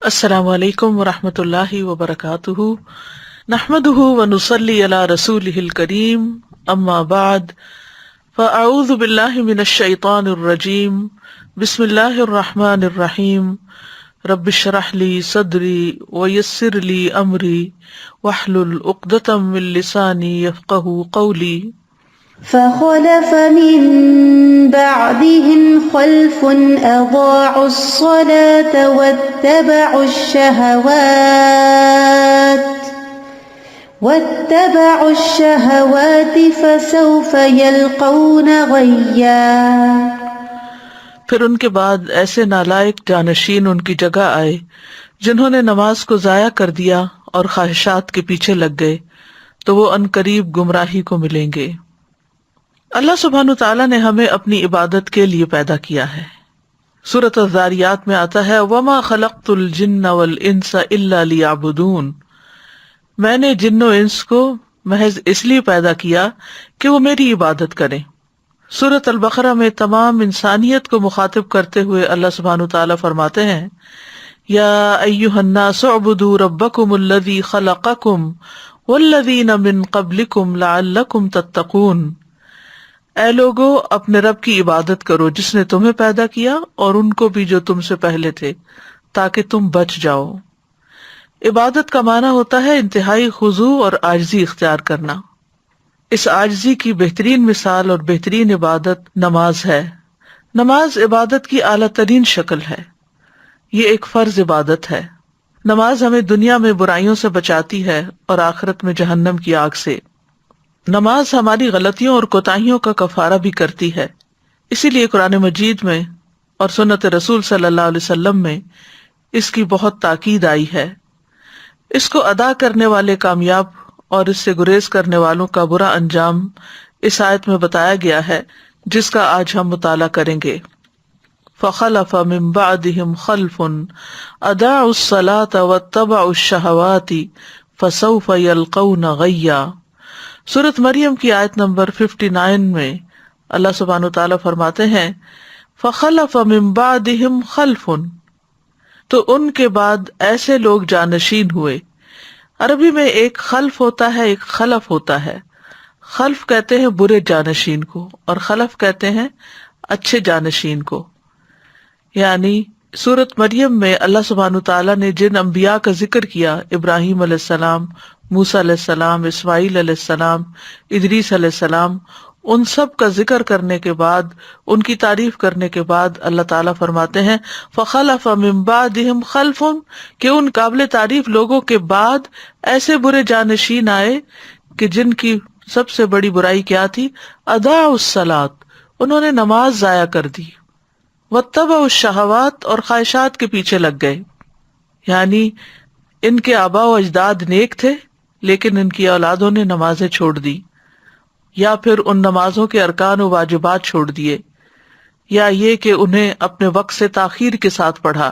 السلام علیکم ورحمۃ اللہ وبرکاتہ، نحمدہ ونصلی علی رسولہ الکریم، اما بعد فاعوذ باللہ من الشیطان الرجیم، بسم اللہ الرحمن الرحیم، رب اشرح لی صدری ویسر لی امری واحلل عقدۃ من لسانی یفقہوا قولی۔ فخلف من بعدهم خلف أضاعوا الصلاة واتبعوا الشهوات فسوف يلقون غيا۔ پھر ان کے بعد ایسے نالائق جانشین ان کی جگہ آئے جنہوں نے نماز کو ضائع کر دیا اور خواہشات کے پیچھے لگ گئے، تو وہ عنقریب گمراہی کو ملیں گے۔ اللہ سبحانہ تعالیٰ نے ہمیں اپنی عبادت کے لیے پیدا کیا ہے۔ سورۃ الذاریات میں آتا ہے وَمَا خَلَقْتُ الْجِنَّ وَالْإِنسَ إِلَّا لِيَعْبُدُونَ، میں نے جن و انس کو محض اس لیے پیدا کیا کہ وہ میری عبادت کریں۔ سورۃ البقرہ میں تمام انسانیت کو مخاطب کرتے ہوئے اللہ سبحانہ تعالیٰ فرماتے ہیں یا ایھا الناس اعبدوا ربکم الذی خلقکم والذین من قبلکم لعلکم تتقون، اے لوگو اپنے رب کی عبادت کرو جس نے تمہیں پیدا کیا اور ان کو بھی جو تم سے پہلے تھے، تاکہ تم بچ جاؤ۔ عبادت کا معنی ہوتا ہے انتہائی خضوع اور عاجزی اختیار کرنا۔ اس عاجزی کی بہترین مثال اور بہترین عبادت نماز ہے۔ نماز عبادت کی اعلیٰ ترین شکل ہے، یہ ایک فرض عبادت ہے۔ نماز ہمیں دنیا میں برائیوں سے بچاتی ہے اور آخرت میں جہنم کی آگ سے۔ نماز ہماری غلطیوں اور کوتاہیوں کا کفارہ بھی کرتی ہے، اسی لیے قرآن مجید میں اور سنت رسول صلی اللہ علیہ وسلم میں اس کی بہت تاکید آئی ہے۔ اس کو ادا کرنے والے کامیاب اور اس سے گریز کرنے والوں کا برا انجام اس آیت میں بتایا گیا ہے، جس کا آج ہم مطالعہ کریں گے۔ فخلف من بعدهم خلف اضاعوا الصلاة واتبعوا الشهوات فسوف يلقون غیا۔ سورۃ مریم کی آیت نمبر 59 میں اللہ سبحانہ تعالیٰ فرماتے ہیں فخلف من بعدهم خلف، تو ان کے بعد ایسے لوگ جانشین ہوئے۔ عربی میں ایک خلف ہوتا ہے، ایک خلف ہوتا ہے۔ خلف کہتے ہیں برے جانشین کو اور خلف کہتے ہیں اچھے جانشین کو۔ یعنی سورۃ مریم میں اللہ سبحانہ تعالیٰ نے جن انبیاء کا ذکر کیا، ابراہیم علیہ السلام، موسیٰ علیہ السلام، اسماعیل علیہ السلام، ادریس علیہ السلام، ان سب کا ذکر کرنے کے بعد، ان کی تعریف کرنے کے بعد اللہ تعالیٰ فرماتے ہیں فخلف من بعدہم خلف، کہ ان قابل تعریف لوگوں کے بعد ایسے برے جانشین آئے کہ جن کی سب سے بڑی برائی کیا تھی؟ اضاعوا الصلاۃ، انہوں نے نماز ضائع کر دی، واتبعوا الشہوات، اور خواہشات کے پیچھے لگ گئے۔ یعنی ان کے آباء و اجداد نیک تھے لیکن ان کی اولادوں نے نمازیں چھوڑ دی، یا پھر ان نمازوں کے ارکان و واجبات چھوڑ دیے، یا یہ کہ انہیں اپنے وقت سے تاخیر کے ساتھ پڑھا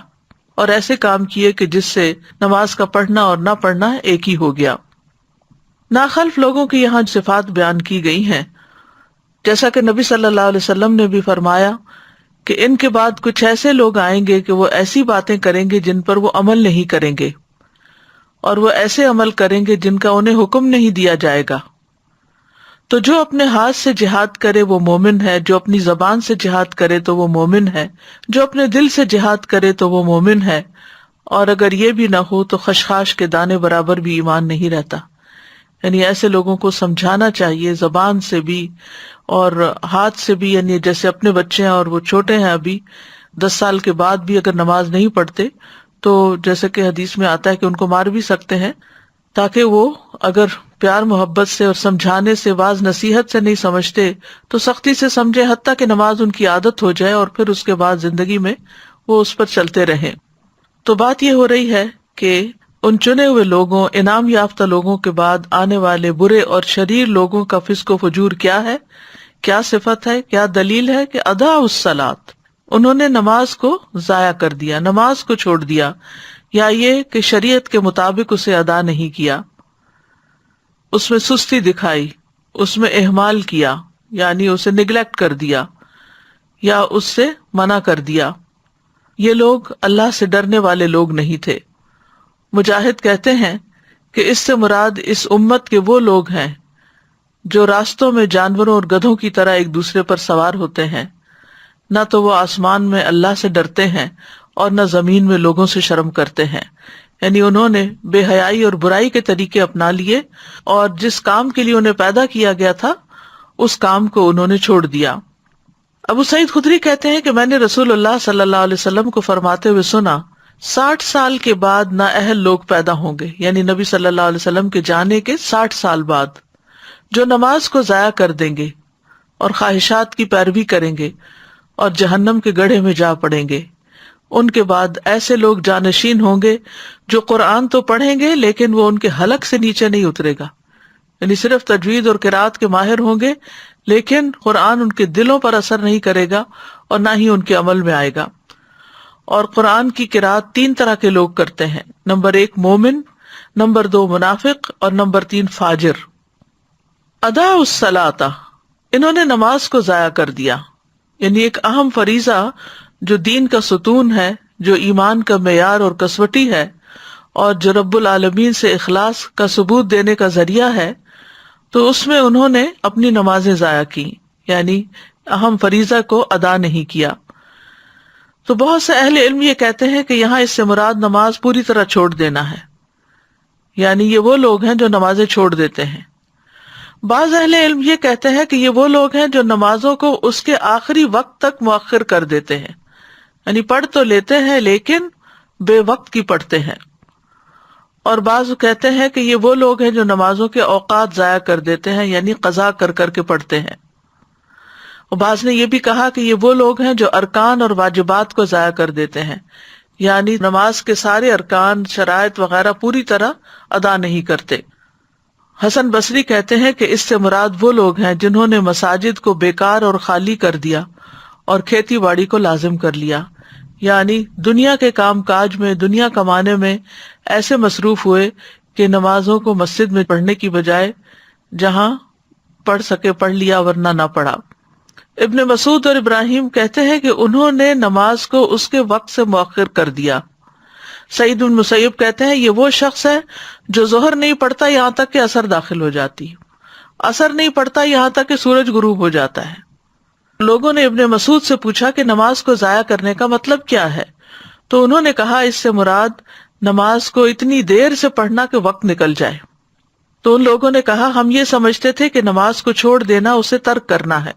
اور ایسے کام کیے کہ جس سے نماز کا پڑھنا اور نہ پڑھنا ایک ہی ہو گیا۔ ناخلف لوگوں کی یہاں صفات بیان کی گئی ہیں، جیسا کہ نبی صلی اللہ علیہ وسلم نے بھی فرمایا کہ ان کے بعد کچھ ایسے لوگ آئیں گے کہ وہ ایسی باتیں کریں گے جن پر وہ عمل نہیں کریں گے، اور وہ ایسے عمل کریں گے جن کا انہیں حکم نہیں دیا جائے گا۔ تو جو اپنے ہاتھ سے جہاد کرے وہ مومن ہے، جو اپنی زبان سے جہاد کرے تو وہ مومن ہے، جو اپنے دل سے جہاد کرے تو وہ مومن ہے، اور اگر یہ بھی نہ ہو تو خشخاش کے دانے برابر بھی ایمان نہیں رہتا۔ یعنی ایسے لوگوں کو سمجھانا چاہیے زبان سے بھی اور ہاتھ سے بھی، یعنی جیسے اپنے بچے ہیں اور وہ چھوٹے ہیں، ابھی 10 سال کے بعد بھی اگر نماز نہیں پڑھتے تو جیسے کہ حدیث میں آتا ہے کہ ان کو مار بھی سکتے ہیں، تاکہ وہ اگر پیار محبت سے اور سمجھانے سے، واعظ نصیحت سے نہیں سمجھتے تو سختی سے سمجھے، حتیٰ کہ نماز ان کی عادت ہو جائے اور پھر اس کے بعد زندگی میں وہ اس پر چلتے رہیں۔ تو بات یہ ہو رہی ہے کہ ان چنے ہوئے لوگوں، انعام یافتہ لوگوں کے بعد آنے والے برے اور شریر لوگوں کا فسق و فجور کیا ہے، کیا صفت ہے، کیا دلیل ہے کہ اضاعوا الصلاۃ، انہوں نے نماز کو ضائع کر دیا، نماز کو چھوڑ دیا، یا یہ کہ شریعت کے مطابق اسے ادا نہیں کیا، اس میں سستی دکھائی، اس میں اہمال کیا، یعنی اسے نگلیکٹ کر دیا یا اس سے منع کر دیا، یہ لوگ اللہ سے ڈرنے والے لوگ نہیں تھے۔ مجاہد کہتے ہیں کہ اس سے مراد اس امت کے وہ لوگ ہیں جو راستوں میں جانوروں اور گدھوں کی طرح ایک دوسرے پر سوار ہوتے ہیں، نہ تو وہ آسمان میں اللہ سے ڈرتے ہیں اور نہ زمین میں لوگوں سے شرم کرتے ہیں، یعنی انہوں نے بے حیائی اور برائی کے طریقے اپنا لیے اور جس کام کے لیے انہیں پیدا کیا گیا تھا اس کام کو انہوں نے چھوڑ دیا۔ ابو سعید خدری کہتے ہیں کہ میں نے رسول اللہ صلی اللہ علیہ وسلم کو فرماتے ہوئے سنا، 60 سال کے بعد نااہل لوگ پیدا ہوں گے، یعنی نبی صلی اللہ علیہ وسلم کے جانے کے 60 سال بعد، جو نماز کو ضائع کر دیں گے اور خواہشات کی پیروی کریں گے اور جہنم کے گڑھے میں جا پڑیں گے۔ ان کے بعد ایسے لوگ جانشین ہوں گے جو قرآن تو پڑھیں گے لیکن وہ ان کے حلق سے نیچے نہیں اترے گا، یعنی صرف تجوید اور قرات کے ماہر ہوں گے لیکن قرآن ان کے دلوں پر اثر نہیں کرے گا اور نہ ہی ان کے عمل میں آئے گا۔ اور قرآن کی قرات 3 طرح کے لوگ کرتے ہیں، نمبر 1 مومن، نمبر 2 منافق اور نمبر 3 فاجر۔ ادا الصلاۃ، انہوں نے نماز کو ضائع کر دیا، یعنی ایک اہم فریضہ جو دین کا ستون ہے، جو ایمان کا معیار اور کسوٹی ہے اور جو رب العالمین سے اخلاص کا ثبوت دینے کا ذریعہ ہے، تو اس میں انہوں نے اپنی نمازیں ضائع کی، یعنی اہم فریضہ کو ادا نہیں کیا۔ تو بہت سے اہل علم یہ کہتے ہیں کہ یہاں اس سے مراد نماز پوری طرح چھوڑ دینا ہے، یعنی یہ وہ لوگ ہیں جو نمازیں چھوڑ دیتے ہیں۔ بعض اہل علم یہ کہتے ہیں کہ یہ وہ لوگ ہیں جو نمازوں کو اس کے آخری وقت تک مؤخر کر دیتے ہیں، یعنی پڑھ تو لیتے ہیں لیکن بے وقت کی پڑھتے ہیں۔ اور بعض کہتے ہیں کہ یہ وہ لوگ ہیں جو نمازوں کے اوقات ضائع کر دیتے ہیں، یعنی قضا کر کر کے پڑھتے ہیں۔ اور بعض نے یہ بھی کہا کہ یہ وہ لوگ ہیں جو ارکان اور واجبات کو ضائع کر دیتے ہیں، یعنی نماز کے سارے ارکان، شرائط وغیرہ پوری طرح ادا نہیں کرتے۔ حسن بصری کہتے ہیں کہ اس سے مراد وہ لوگ ہیں جنہوں نے مساجد کو بیکار اور خالی کر دیا اور کھیتی باڑی کو لازم کر لیا، یعنی دنیا کے کام کاج میں، دنیا کمانے میں ایسے مصروف ہوئے کہ نمازوں کو مسجد میں پڑھنے کی بجائے جہاں پڑھ سکے پڑھ لیا ورنہ نہ پڑھا۔ ابن مسعود اور ابراہیم کہتے ہیں کہ انہوں نے نماز کو اس کے وقت سے مؤخر کر دیا۔ سعید بن مسیب کہتے ہیں یہ وہ شخص ہے جو ظہر نہیں پڑھتا یہاں تک کہ عصر داخل ہو جاتی، عصر نہیں پڑھتا یہاں تک کہ سورج غروب ہو جاتا ہے۔ لوگوں نے ابن مسعود سے پوچھا کہ نماز کو ضائع کرنے کا مطلب کیا ہے، تو انہوں نے کہا اس سے مراد نماز کو اتنی دیر سے پڑھنا کہ وقت نکل جائے۔ تو ان لوگوں نے کہا ہم یہ سمجھتے تھے کہ نماز کو چھوڑ دینا اسے ترک کرنا ہے۔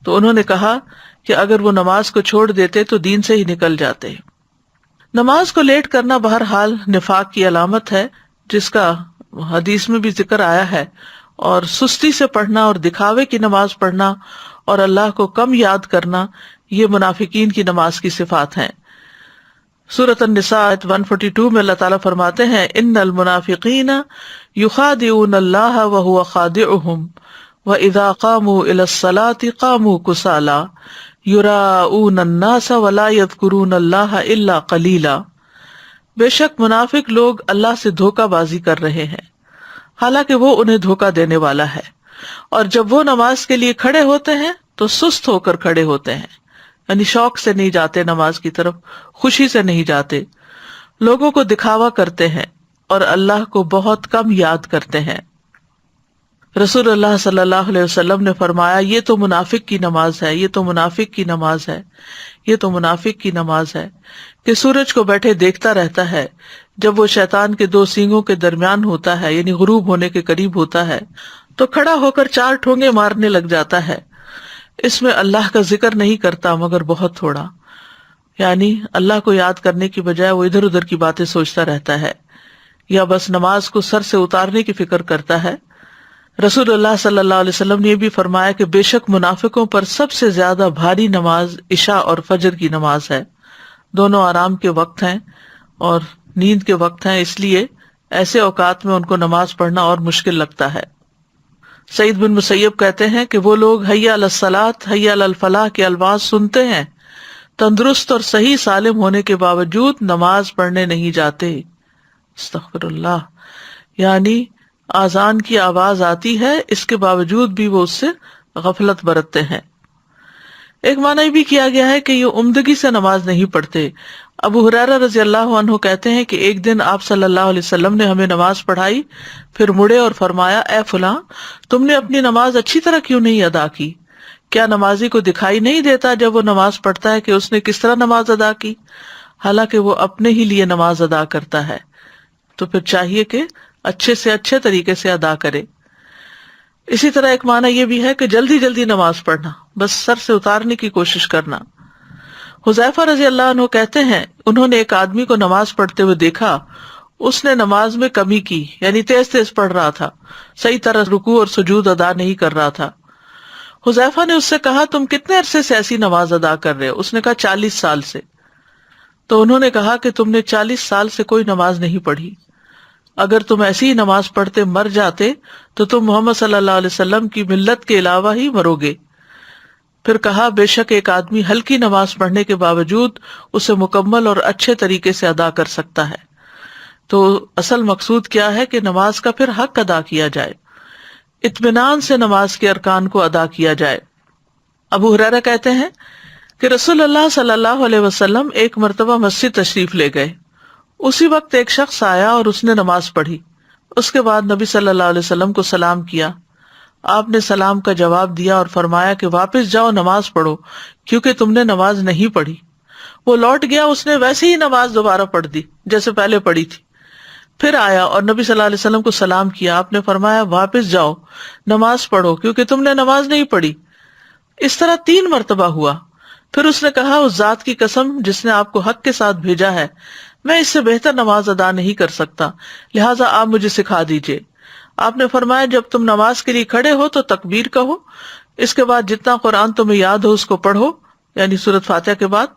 تو انہوں نے کہا کہ اگر وہ نماز کو چھوڑ دیتے تو دین سے ہی نکل جاتے۔ نماز کو لیٹ کرنا بہرحال نفاق کی علامت ہے، جس کا حدیث میں بھی ذکر آیا ہے، اور سستی سے پڑھنا اور دکھاوے کی نماز پڑھنا اور اللہ کو کم یاد کرنا یہ منافقین کی نماز کی صفات ہیں۔ سورۃ النساء آیت 142 میں اللہ تعالیٰ فرماتے ہیں ان المنافقین یخادعون اللہ وہو خادعهم وَإِذَا قَامُوا إِلَى الصَّلَاةِ قَامُوا كُسَالَىٰ يُرَاءُونَ النَّاسَ وَلَا يَذْكُرُونَ اللَّهَ إِلَّا قَلِيلًا، بے شک منافق لوگ اللہ سے دھوکہ بازی کر رہے ہیں حالانکہ وہ انہیں دھوکہ دینے والا ہے، اور جب وہ نماز کے لیے کھڑے ہوتے ہیں تو سست ہو کر کھڑے ہوتے ہیں، یعنی شوق سے نہیں جاتے نماز کی طرف، خوشی سے نہیں جاتے، لوگوں کو دکھاوا کرتے ہیں اور اللہ کو بہت کم یاد کرتے ہیں۔ رسول اللہ صلی اللہ علیہ وسلم نے فرمایا یہ تو منافق کی نماز ہے، یہ تو منافق کی نماز ہے، یہ تو منافق کی نماز ہے، کہ سورج کو بیٹھے دیکھتا رہتا ہے، جب وہ شیطان کے 2 سینگوں کے درمیان ہوتا ہے یعنی غروب ہونے کے قریب ہوتا ہے تو کھڑا ہو کر 4 ٹھونگے مارنے لگ جاتا ہے، اس میں اللہ کا ذکر نہیں کرتا مگر بہت تھوڑا، یعنی اللہ کو یاد کرنے کی بجائے وہ ادھر ادھر کی باتیں سوچتا رہتا ہے یا بس نماز کو سر سے اتارنے کی فکر کرتا ہے۔ رسول اللہ صلی اللہ علیہ وسلم نے یہ بھی فرمایا کہ بے شک منافقوں پر سب سے زیادہ بھاری نماز عشاء اور فجر کی نماز ہے، دونوں آرام کے وقت ہیں اور نیند کے وقت ہیں، اس لیے ایسے اوقات میں ان کو نماز پڑھنا اور مشکل لگتا ہے۔ سعید بن مسیب کہتے ہیں کہ وہ لوگ حی علی الصلاۃ حی علی الفلاح کے الفاظ سنتے ہیں، تندرست اور صحیح سالم ہونے کے باوجود نماز پڑھنے نہیں جاتے۔ استغفر اللہ، یعنی آذان کی آواز آتی ہے اس کے باوجود بھی وہ اس سے غفلت برتتے ہیں۔ ایک معنی بھی کیا گیا ہے کہ یہ عمدگی سے نماز نہیں پڑھتے۔ ابو ہریرہ رضی اللہ عنہ کہتے ہیں کہ ایک دن آپ صلی اللہ علیہ وسلم نے ہمیں نماز پڑھائی، پھر مڑے اور فرمایا، اے فلاں، تم نے اپنی نماز اچھی طرح کیوں نہیں ادا کی؟ کیا نمازی کو دکھائی نہیں دیتا جب وہ نماز پڑھتا ہے کہ اس نے کس طرح نماز ادا کی؟ حالانکہ وہ اپنے ہی لیے نماز ادا کرتا ہے، تو پھر چاہیے کہ اچھے سے اچھے طریقے سے ادا کرے۔ اسی طرح ایک معنی یہ بھی ہے کہ جلدی جلدی نماز پڑھنا، بس سر سے اتارنے کی کوشش کرنا۔ حذیفہ رضی اللہ عنہ کہتے ہیں، انہوں نے ایک آدمی کو نماز پڑھتے ہوئے دیکھا، اس نے نماز میں کمی کی، یعنی تیز تیز پڑھ رہا تھا، صحیح طرح رکوع اور سجود ادا نہیں کر رہا تھا۔ حذیفہ نے اس سے کہا، تم کتنے عرصے سے ایسی نماز ادا کر رہے ہو؟ اس نے کہا 40 سال سے۔ تو انہوں نے کہا کہ تم نے 40 سال سے کوئی نماز نہیں پڑھی، اگر تم ایسی ہی نماز پڑھتے مر جاتے تو تم محمد صلی اللہ علیہ وسلم کی ملت کے علاوہ ہی مرو گے۔ پھر کہا، بے شک ایک آدمی ہلکی نماز پڑھنے کے باوجود اسے مکمل اور اچھے طریقے سے ادا کر سکتا ہے۔ تو اصل مقصود کیا ہے کہ نماز کا پھر حق ادا کیا جائے، اطمینان سے نماز کے ارکان کو ادا کیا جائے۔ ابو ہریرہ کہتے ہیں کہ رسول اللہ صلی اللہ علیہ وسلم ایک مرتبہ مسجد تشریف لے گئے، اسی وقت ایک شخص آیا اور اس نے نماز پڑھی۔ اس کے بعد نبی صلی اللہ علیہ وسلم کو سلام کیا، آپ نے سلام کا جواب دیا اور فرمایا کہ واپس جاؤ، نماز پڑھو، کیونکہ تم نے نماز نہیں پڑھی۔ وہ لوٹ گیا، اس نے ویسے ہی نماز دوبارہ پڑھ دی جیسے پہلے پڑھی تھی۔ پھر آیا اور نبی صلی اللہ علیہ وسلم کو سلام کیا، آپ نے فرمایا واپس جاؤ، نماز پڑھو، کیونکہ تم نے نماز نہیں پڑھی۔ اس طرح 3 مرتبہ ہوا۔ پھر اس نے کہا، اس ذات کی قسم جس نے آپ کو حق کے ساتھ بھیجا ہے، میں اس سے بہتر نماز ادا نہیں کر سکتا، لہٰذا آپ مجھے سکھا دیجئے۔ آپ نے فرمایا، جب تم نماز کے لیے کھڑے ہو تو تکبیر کہو، اس کے بعد جتنا قرآن تمہیں یاد ہو اس کو پڑھو، یعنی سورۃ فاتحہ کے بعد،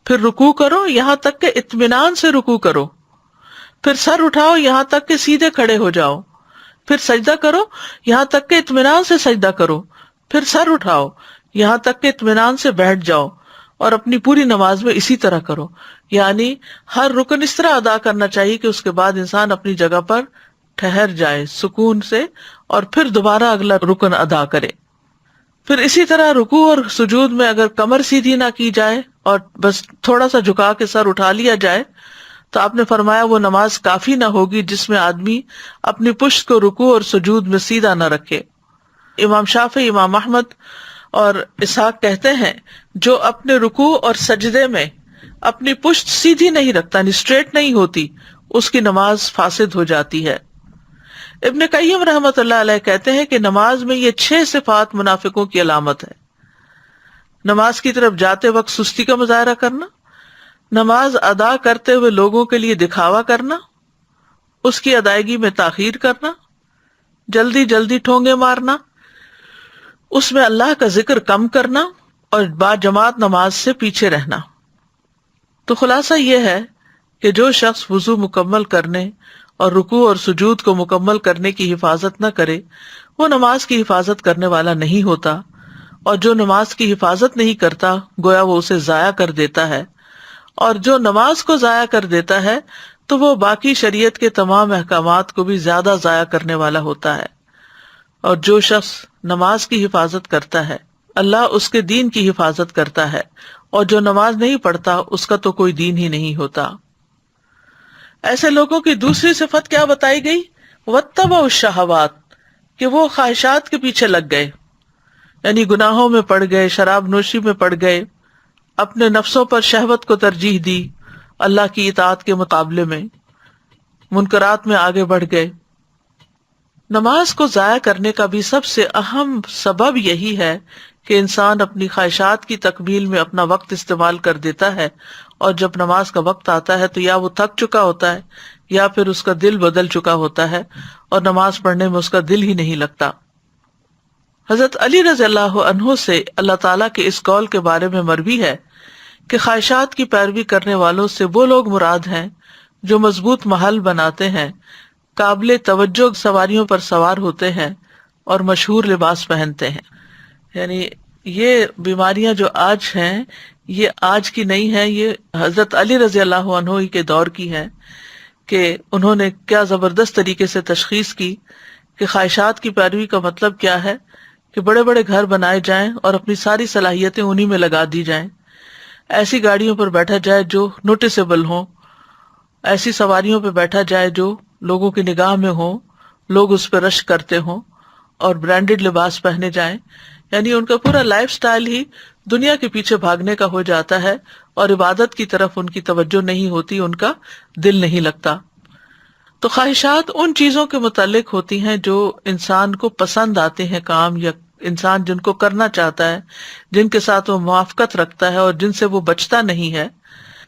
پھر رکوع کرو یہاں تک کہ اطمینان سے رکوع کرو، پھر سر اٹھاؤ یہاں تک کہ سیدھے کھڑے ہو جاؤ، پھر سجدہ کرو یہاں تک کہ اطمینان سے سجدہ کرو، پھر سر اٹھاؤ یہاں تک کہ اطمینان سے بیٹھ جاؤ، اور اپنی پوری نماز میں اسی طرح کرو۔ یعنی ہر رکن اس طرح ادا کرنا چاہیے کہ اس کے بعد انسان اپنی جگہ پر ٹھہر جائے سکون سے، اور پھر دوبارہ اگلا رکن ادا کرے۔ پھر اسی طرح رکوع اور سجود میں اگر کمر سیدھی نہ کی جائے اور بس تھوڑا سا جھکا کے سر اٹھا لیا جائے تو آپ نے فرمایا وہ نماز کافی نہ ہوگی جس میں آدمی اپنی پشت کو رکوع اور سجود میں سیدھا نہ رکھے۔ امام شافعی، امام احمد اور اسحاق کہتے ہیں، جو اپنے رکوع اور سجدے میں اپنی پشت سیدھی نہیں رکھتا، یعنی اسٹریٹ نہیں ہوتی، اس کی نماز فاسد ہو جاتی ہے۔ ابن قیم رحمۃ اللہ علیہ کہتے ہیں کہ نماز میں یہ 6 صفات منافقوں کی علامت ہے۔ نماز کی طرف جاتے وقت سستی کا مظاہرہ کرنا، نماز ادا کرتے ہوئے لوگوں کے لیے دکھاوا کرنا، اس کی ادائیگی میں تاخیر کرنا، جلدی جلدی ٹھونگے مارنا، اس میں اللہ کا ذکر کم کرنا، اور باجماعت نماز سے پیچھے رہنا۔ تو خلاصہ یہ ہے کہ جو شخص وضو مکمل کرنے اور رکوع اور سجود کو مکمل کرنے کی حفاظت نہ کرے وہ نماز کی حفاظت کرنے والا نہیں ہوتا، اور جو نماز کی حفاظت نہیں کرتا گویا وہ اسے ضائع کر دیتا ہے، اور جو نماز کو ضائع کر دیتا ہے تو وہ باقی شریعت کے تمام احکامات کو بھی زیادہ ضائع کرنے والا ہوتا ہے۔ اور جو شخص نماز کی حفاظت کرتا ہے اللہ اس کے دین کی حفاظت کرتا ہے، اور جو نماز نہیں پڑھتا اس کا تو کوئی دین ہی نہیں ہوتا۔ ایسے لوگوں کی دوسری صفت کیا بتائی گئی؟ واتبعوا الشہوات، کہ وہ خواہشات کے پیچھے لگ گئے، یعنی گناہوں میں پڑ گئے، شراب نوشی میں پڑ گئے، اپنے نفسوں پر شہوت کو ترجیح دی اللہ کی اطاعت کے مقابلے میں، منکرات میں آگے بڑھ گئے۔ نماز کو ضائع کرنے کا بھی سب سے اہم سبب یہی ہے کہ انسان اپنی خواہشات کی تکمیل میں اپنا وقت استعمال کر دیتا ہے، اور جب نماز کا وقت آتا ہے تو یا وہ تھک چکا ہوتا ہے یا پھر اس کا دل بدل چکا ہوتا ہے اور نماز پڑھنے میں اس کا دل ہی نہیں لگتا۔ حضرت علی رضی اللہ عنہ سے اللہ تعالیٰ کے اس قول کے بارے میں مروی ہے کہ خواہشات کی پیروی کرنے والوں سے وہ لوگ مراد ہیں جو مضبوط محل بناتے ہیں، قابل توجہ سواریوں پر سوار ہوتے ہیں اور مشہور لباس پہنتے ہیں۔ یعنی یہ بیماریاں جو آج ہیں یہ آج کی نہیں ہیں، یہ حضرت علی رضی اللہ عنہ کے دور کی ہے، کہ انہوں نے کیا زبردست طریقے سے تشخیص کی کہ خواہشات کی پیروی کا مطلب کیا ہے، کہ بڑے بڑے گھر بنائے جائیں اور اپنی ساری صلاحیتیں انہی میں لگا دی جائیں، ایسی گاڑیوں پر بیٹھا جائے جو نوٹسیبل ہوں، ایسی سواریوں پہ بیٹھا جائے جو لوگوں کی نگاہ میں ہوں، لوگ اس پہ رشک کرتے ہوں، اور برانڈڈ لباس پہنے جائیں. یعنی ان کا پورا لائف سٹائل ہی دنیا کے پیچھے بھاگنے کا ہو جاتا ہے، اور عبادت کی طرف ان کی توجہ نہیں ہوتی، ان کا دل نہیں لگتا. تو خواہشات ان چیزوں کے متعلق ہوتی ہیں جو انسان کو پسند آتے ہیں کام، یا انسان جن کو کرنا چاہتا ہے، جن کے ساتھ وہ موافقت رکھتا ہے اور جن سے وہ بچتا نہیں ہے.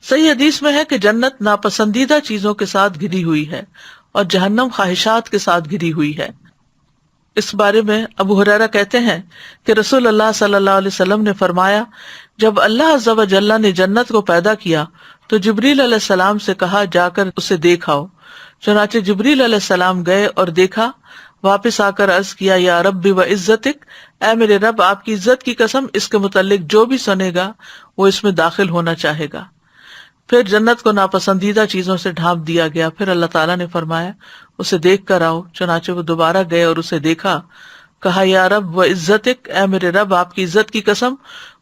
صحیح حدیث میں ہے کہ جنت ناپسندیدہ چیزوں کے ساتھ گھری ہوئی ہے اور جہنم خواہشات کے ساتھ گھری ہوئی ہے. اس بارے میں ابو ہریرہ کہتے ہیں کہ رسول اللہ صلی اللہ علیہ وسلم نے فرمایا، جب اللہ عز و جل نے جنت کو پیدا کیا تو جبریل علیہ السلام سے کہا جا کر اسے دیکھ آؤ. چنانچہ جبریل علیہ السلام گئے اور دیکھا. واپس آ کر عرض کیا، یا رب و عزتک، اے میرے رب آپ کی عزت کی قسم، اس کے متعلق جو بھی سنے گا وہ اس میں داخل ہونا چاہے گا. پھر جنت کو ناپسندیدہ چیزوں سے ڈھانپ دیا گیا. پھر اللہ تعالیٰ نے فرمایا اسے دیکھ کر آؤ. چنانچہ وہ دوبارہ گئے اور اسے دیکھا. کہا، یا رب و عزتک، اے میرے رب آپ کی عزت کی قسم،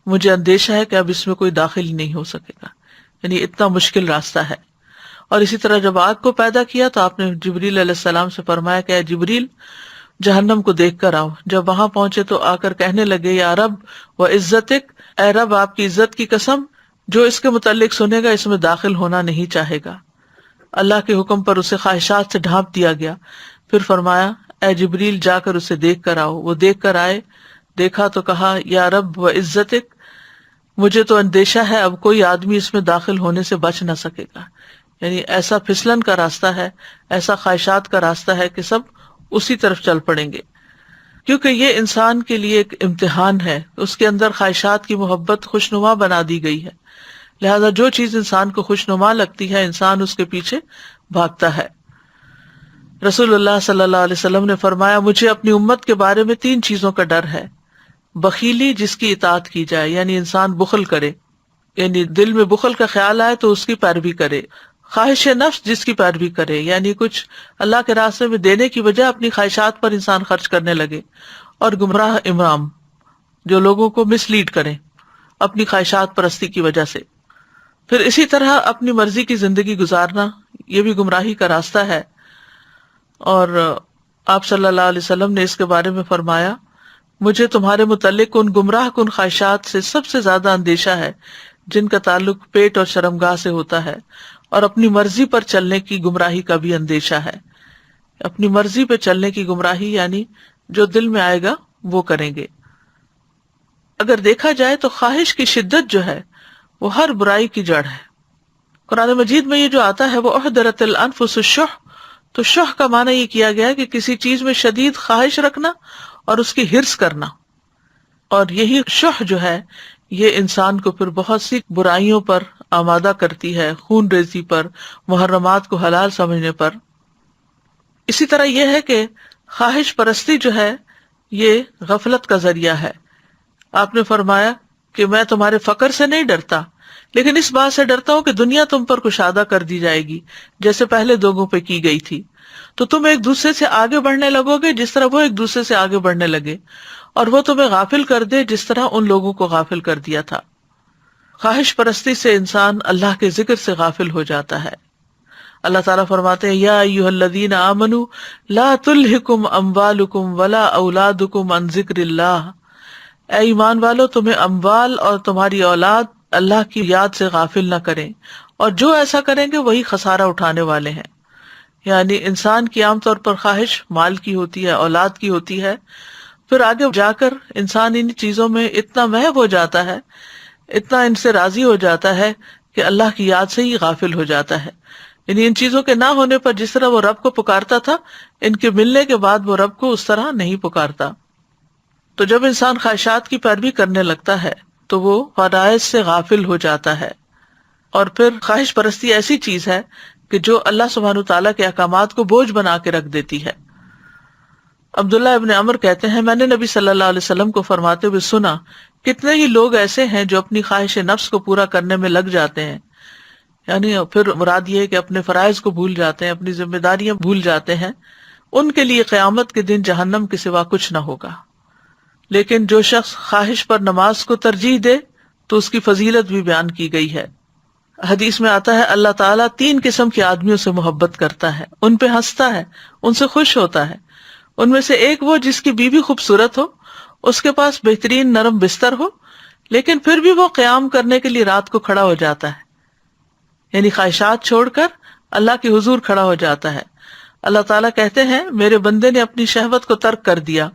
مجھے اندیشہ ہے کہ اب اس میں کوئی داخل ہی نہیں ہو سکے گا. یعنی اتنا مشکل راستہ ہے. اور اسی طرح جب آگ کو پیدا کیا تو آپ نے جبریل علیہ السلام سے فرمایا کہ اے جبریل جہنم کو دیکھ کر آؤ. جب وہاں پہنچے تو آ کر کہنے لگے، یا رب و عزتک، اے رب آپ کی عزت کی قسم، جو اس کے متعلق سنے گا اس میں داخل ہونا نہیں چاہے گا. اللہ کے حکم پر اسے خواہشات سے ڈھانپ دیا گیا. پھر فرمایا، اے جبریل جا کر اسے دیکھ کر آؤ. وہ دیکھ کر آئے. دیکھا تو کہا، یا رب و عزتک، مجھے تو اندیشہ ہے اب کوئی آدمی اس میں داخل ہونے سے بچ نہ سکے گا. یعنی ایسا پھسلن کا راستہ ہے، ایسا خواہشات کا راستہ ہے کہ سب اسی طرف چل پڑیں گے. کیونکہ یہ انسان کے لیے ایک امتحان ہے. اس کے اندر خواہشات کی محبت خوشنما بنا دی گئی ہے، لہذا جو چیز انسان کو خوشنما لگتی ہے انسان اس کے پیچھے بھاگتا ہے. رسول اللہ صلی اللہ علیہ وسلم نے فرمایا، مجھے اپنی امت کے بارے میں 3 چیزوں کا ڈر ہے. بخیلی جس کی اطاعت کی جائے، یعنی انسان بخل کرے، یعنی دل میں بخل کا خیال آئے تو اس کی پیروی کرے. خواہش نفس جس کی پیروی کرے، یعنی کچھ اللہ کے راستے میں دینے کی بجائے اپنی خواہشات پر انسان خرچ کرنے لگے. اور گمراہ امام جو لوگوں کو مس لیڈ کریں اپنی خواہشات پرستی کی وجہ سے. پھر اسی طرح اپنی مرضی کی زندگی گزارنا، یہ بھی گمراہی کا راستہ ہے. اور آپ صلی اللہ علیہ وسلم نے اس کے بارے میں فرمایا، مجھے تمہارے متعلق ان گمراہ کن خواہشات سے سب سے زیادہ اندیشہ ہے جن کا تعلق پیٹ اور شرمگاہ سے ہوتا ہے، اور اپنی مرضی پر چلنے کی گمراہی کا بھی اندیشہ ہے. اپنی مرضی پہ چلنے کی گمراہی یعنی جو دل میں آئے گا وہ کریں گے. اگر دیکھا جائے تو خواہش کی شدت جو ہے وہ ہر برائی کی جڑ ہے. قرآن مجید میں یہ جو آتا ہے وہ احضرت الانفس الشح، تو شح کا معنی یہ کیا گیا ہے کہ کسی چیز میں شدید خواہش رکھنا اور اس کی حرص کرنا. اور یہی شح جو ہے یہ انسان کو پھر بہت سی برائیوں پر آمادہ کرتی ہے، خون ریزی پر، محرمات کو حلال سمجھنے پر. اسی طرح یہ ہے کہ خواہش پرستی جو ہے یہ غفلت کا ذریعہ ہے. آپ نے فرمایا کہ میں تمہارے فقر سے نہیں ڈرتا، لیکن اس بات سے ڈرتا ہوں کہ دنیا تم پر کشادہ کر دی جائے گی جیسے پہلے لوگوں پہ کی گئی تھی، تو تم ایک دوسرے سے آگے بڑھنے لگو گے جس طرح وہ ایک دوسرے سے آگے بڑھنے لگے، اور وہ تمہیں غافل کر دے جس طرح ان لوگوں کو غافل کر دیا تھا. خواہش پرستی سے انسان اللہ کے ذکر سے غافل ہو جاتا ہے. اللہ تعالیٰ فرماتے ہیں، یا ایھا الذین آمنوا لا تلھکم اموالکم ولا اولادکم عن ذکر اللہ. اے ایمان والو، تمہیں اموال اور تمہاری اولاد اللہ کی یاد سے غافل نہ کریں، اور جو ایسا کریں گے وہی خسارہ اٹھانے والے ہیں. یعنی انسان کی عام طور پر خواہش مال کی ہوتی ہے، اولاد کی ہوتی ہے، پھر آگے جا کر انسان ان چیزوں میں اتنا محو ہو جاتا ہے، اتنا ان سے راضی ہو جاتا ہے کہ اللہ کی یاد سے ہی غافل ہو جاتا ہے. یعنی ان چیزوں کے نہ ہونے پر جس طرح وہ رب کو پکارتا تھا، ان کے ملنے کے بعد وہ رب کو اس طرح نہیں پکارتا. تو جب انسان خواہشات کی پیروی کرنے لگتا ہے تو وہ فرائض سے غافل ہو جاتا ہے. اور پھر خواہش پرستی ایسی چیز ہے کہ جو اللہ سبحانہ تعالیٰ کے احکامات کو بوجھ بنا کے رکھ دیتی ہے. عبداللہ ابن عمر کہتے ہیں، میں نے نبی صلی اللہ علیہ وسلم کو فرماتے ہوئے سنا، کتنے ہی لوگ ایسے ہیں جو اپنی خواہش نفس کو پورا کرنے میں لگ جاتے ہیں. یعنی پھر مراد یہ ہے کہ اپنے فرائض کو بھول جاتے ہیں، اپنی ذمہ داریاں بھول جاتے ہیں. ان کے لیے قیامت کے دن جہنم کے سوا کچھ نہ ہوگا. لیکن جو شخص خواہش پر نماز کو ترجیح دے تو اس کی فضیلت بھی بیان کی گئی ہے۔ حدیث میں آتا ہے اللہ تعالیٰ 3 قسم کے آدمیوں سے محبت کرتا ہے، ان پہ ہنستا ہے، ان سے خوش ہوتا ہے۔ ان میں سے ایک وہ جس کی بیوی خوبصورت ہو، اس کے پاس بہترین نرم بستر ہو، لیکن پھر بھی وہ قیام کرنے کے لیے رات کو کھڑا ہو جاتا ہے، یعنی خواہشات چھوڑ کر اللہ کے حضور کھڑا ہو جاتا ہے۔ اللہ تعالیٰ کہتے ہیں میرے بندے نے اپنی شہوت کو ترک کر دیا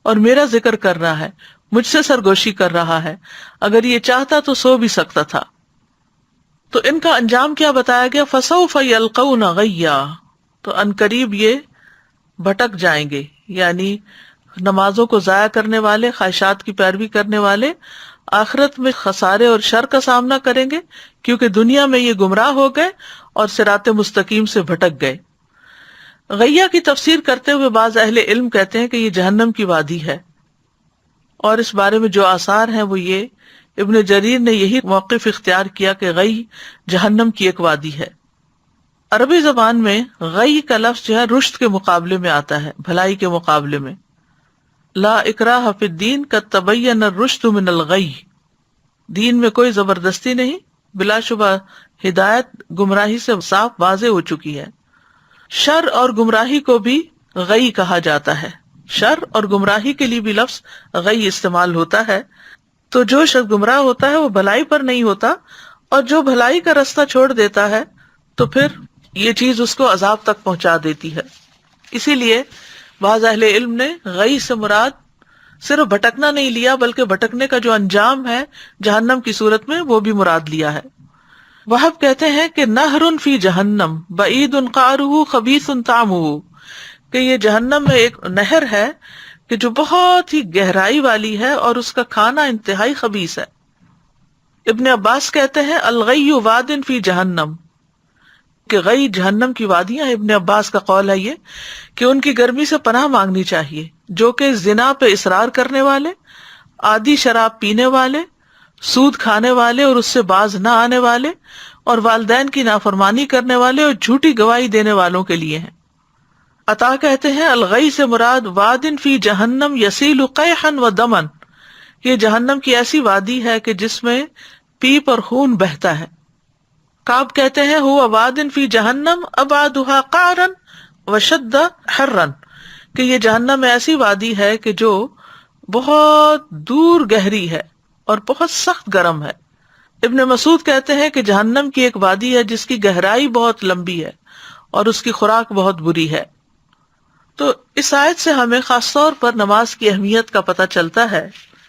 اور میرا ذکر کر رہا ہے، مجھ سے سرگوشی کر رہا ہے، اگر یہ چاہتا تو سو بھی سکتا تھا۔ تو ان کا انجام کیا بتایا گیا؟ فسوف یلقون غیا، تو عنقریب یہ بھٹک جائیں گے، یعنی نمازوں کو ضائع کرنے والے، خواہشات کی پیروی کرنے والے آخرت میں خسارے اور شر کا سامنا کریں گے، کیونکہ دنیا میں یہ گمراہ ہو گئے اور صراط مستقیم سے بھٹک گئے۔ غیہ کی تفسیر کرتے ہوئے بعض اہل علم کہتے ہیں کہ یہ جہنم کی وادی ہے، اور اس بارے میں جو آثار ہیں وہ یہ ابن جریر نے یہی موقف اختیار کیا کہ غی جہنم کی ایک وادی ہے۔ عربی زبان میں غی کا لفظ جو ہے رشد کے مقابلے میں آتا ہے، بھلائی کے مقابلے میں۔ لا اکراہ فی الدین قد تبین الرشد من الغی، دین میں کوئی زبردستی نہیں، بلا شبہ ہدایت گمراہی سے صاف واضح ہو چکی ہے۔ شر اور گمراہی کو بھی غی کہا جاتا ہے، شر اور گمراہی کے لیے بھی لفظ غی استعمال ہوتا ہے۔ تو جو شخص گمراہ ہوتا ہے وہ بھلائی پر نہیں ہوتا، اور جو بھلائی کا رستہ چھوڑ دیتا ہے تو پھر یہ چیز اس کو عذاب تک پہنچا دیتی ہے۔ اسی لیے بعض اہل علم نے غی سے مراد صرف بھٹکنا نہیں لیا، بلکہ بھٹکنے کا جو انجام ہے جہنم کی صورت میں وہ بھی مراد لیا ہے۔ وہب کہتے ہیں کہ نہر فی جہنم بعید قعرہ خبیث طعمہ، کہ یہ جہنم میں ایک نہر ہے کہ جو بہت ہی گہرائی والی ہے اور اس کا کھانا انتہائی خبیث ہے۔ ابن عباس کہتے ہیں الغی واد فی جہنم، کہ غی جہنم کی وادیاں۔ ابن عباس کا قول ہے یہ کہ ان کی گرمی سے پناہ مانگنی چاہیے، جو کہ زنا پہ اصرار کرنے والے، عادی شراب پینے والے، سود کھانے والے اور اس سے باز نہ آنے والے، اور والدین کی نافرمانی کرنے والے اور جھوٹی گواہی دینے والوں کے لیے ہیں۔ عطا کہتے ہیں الغی سے مراد وادن فی جہنم یسیل قیحا و دمن، یہ جہنم کی ایسی وادی ہے کہ جس میں پیپ اور خون بہتا ہے۔ کعب کہتے ہیں ہوا وادن فی جہنم ابعدها قعرا وشد حرا، کہ یہ جہنم میں ایسی وادی ہے کہ جو بہت دور گہری ہے اور بہت سخت گرم ہے۔ ابن مسعود کہتے ہیں کہ جہنم کی ایک وادی ہے جس کی گہرائی بہت لمبی ہے اور اس کی خوراک بہت بری ہے۔ تو اس آیت سے ہمیں خاص طور پر نماز کی اہمیت کا پتہ چلتا ہے،